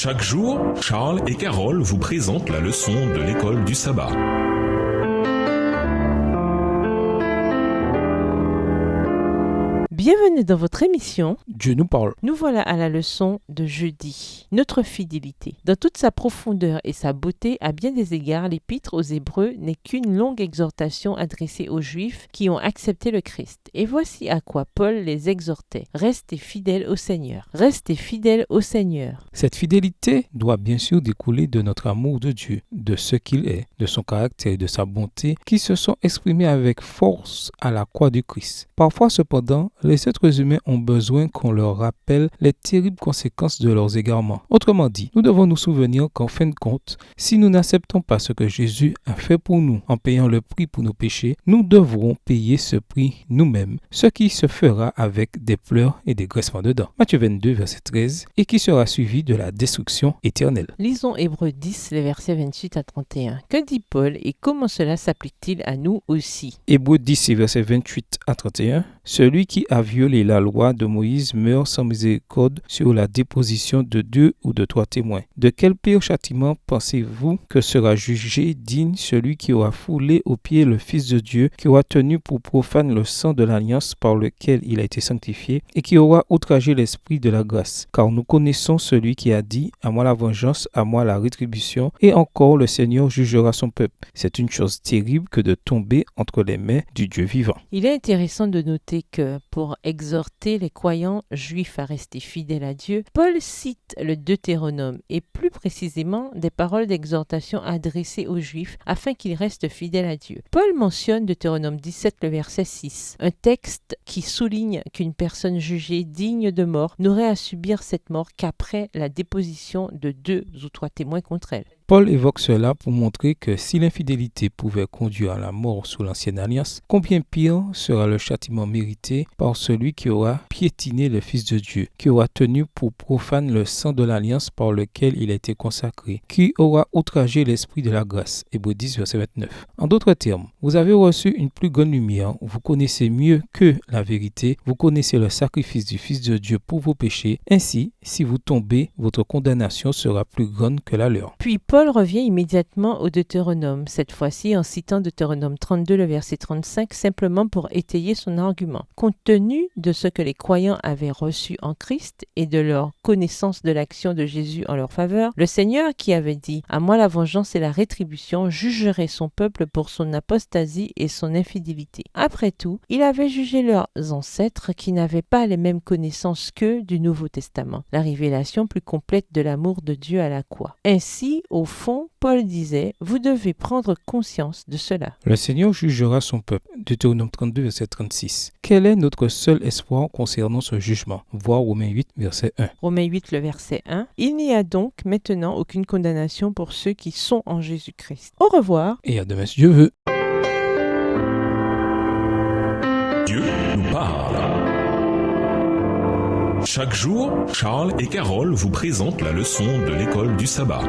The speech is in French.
Chaque jour, Charles et Carole vous présentent la leçon de l'école du sabbat. Bienvenue dans votre émission Dieu nous parle. Nous voilà à la leçon de jeudi. Notre fidélité. Dans toute sa profondeur et sa beauté, à bien des égards, l'épître aux Hébreux n'est qu'une longue exhortation adressée aux Juifs qui ont accepté le Christ. Et voici à quoi Paul les exhortait. Restez fidèles au Seigneur. Restez fidèles au Seigneur. Cette fidélité doit bien sûr découler de notre amour de Dieu, de ce qu'il est, de son caractère et de sa bonté qui se sont exprimés avec force à la croix du Christ. Parfois cependant, les êtres humains ont besoin qu'on leur rappelle les terribles conséquences de leurs égarements. Autrement dit, nous devons nous souvenir qu'en fin de compte, si nous n'acceptons pas ce que Jésus a fait pour nous en payant le prix pour nos péchés, nous devrons payer ce prix nous-mêmes, ce qui se fera avec des pleurs et des graissements de dents. Matthieu 22, verset 13, et qui sera suivi de la destruction éternelle. Lisons Hébreux 10, les versets 28 à 31. Que dit Paul et comment cela s'applique-t-il à nous aussi? Hébreux 10, versets 28 à 31. Celui qui a violé la loi de Moïse meurt sans miséricorde sur la déposition de 2 ou de 3 témoins. De quel pire châtiment pensez-vous que sera jugé digne celui qui aura foulé aux pieds le Fils de Dieu, qui aura tenu pour profane le sang de l'alliance par lequel il a été sanctifié, et qui aura outragé l'esprit de la grâce? Car nous connaissons celui qui a dit « À moi la vengeance, à moi la rétribution », et encore le Seigneur jugera son peuple. C'est une chose terrible que de tomber entre les mains du Dieu vivant. Il est intéressant de noter que pour exhorter les croyants juifs à rester fidèles à Dieu, Paul cite le Deutéronome et plus précisément des paroles d'exhortation adressées aux juifs afin qu'ils restent fidèles à Dieu. Paul mentionne Deutéronome 17, le verset 6, un texte qui souligne qu'une personne jugée digne de mort n'aurait à subir cette mort qu'après la déposition de 2 ou 3 témoins contre elle. Paul évoque cela pour montrer que si l'infidélité pouvait conduire à la mort sous l'ancienne alliance, combien pire sera le châtiment mérité par celui qui aura piétiné le Fils de Dieu, qui aura tenu pour profane le sang de l'alliance par lequel il a été consacré, qui aura outragé l'esprit de la grâce. Hébreux 10, verset 29. En d'autres termes, vous avez reçu une plus grande lumière, vous connaissez mieux que la vérité, vous connaissez le sacrifice du Fils de Dieu pour vos péchés. Ainsi, si vous tombez, votre condamnation sera plus grande que la leur. Puis Paul revient immédiatement au Deutéronome, cette fois-ci en citant Deutéronome 32, le verset 35, simplement pour étayer son argument. Compte tenu de ce que les croyants avaient reçu en Christ et de leur connaissance de l'action de Jésus en leur faveur, le Seigneur qui avait dit « À moi la vengeance et la rétribution » jugerait son peuple pour son apostasie et son infidélité. Après tout, il avait jugé leurs ancêtres qui n'avaient pas les mêmes connaissances qu'eux du Nouveau Testament, la révélation plus complète de l'amour de Dieu à la croix. Ainsi, au fond, Paul disait, vous devez prendre conscience de cela. Le Seigneur jugera son peuple. Deutéronome 32, verset 36. Quel est notre seul espoir concernant ce jugement? Voir Romains 8, verset 1. Romains 8, le verset 1. Il n'y a donc maintenant aucune condamnation pour ceux qui sont en Jésus-Christ. Au revoir. Et à demain si Dieu veut. Dieu nous parle. Chaque jour, Charles et Carole vous présentent la leçon de l'école du sabbat.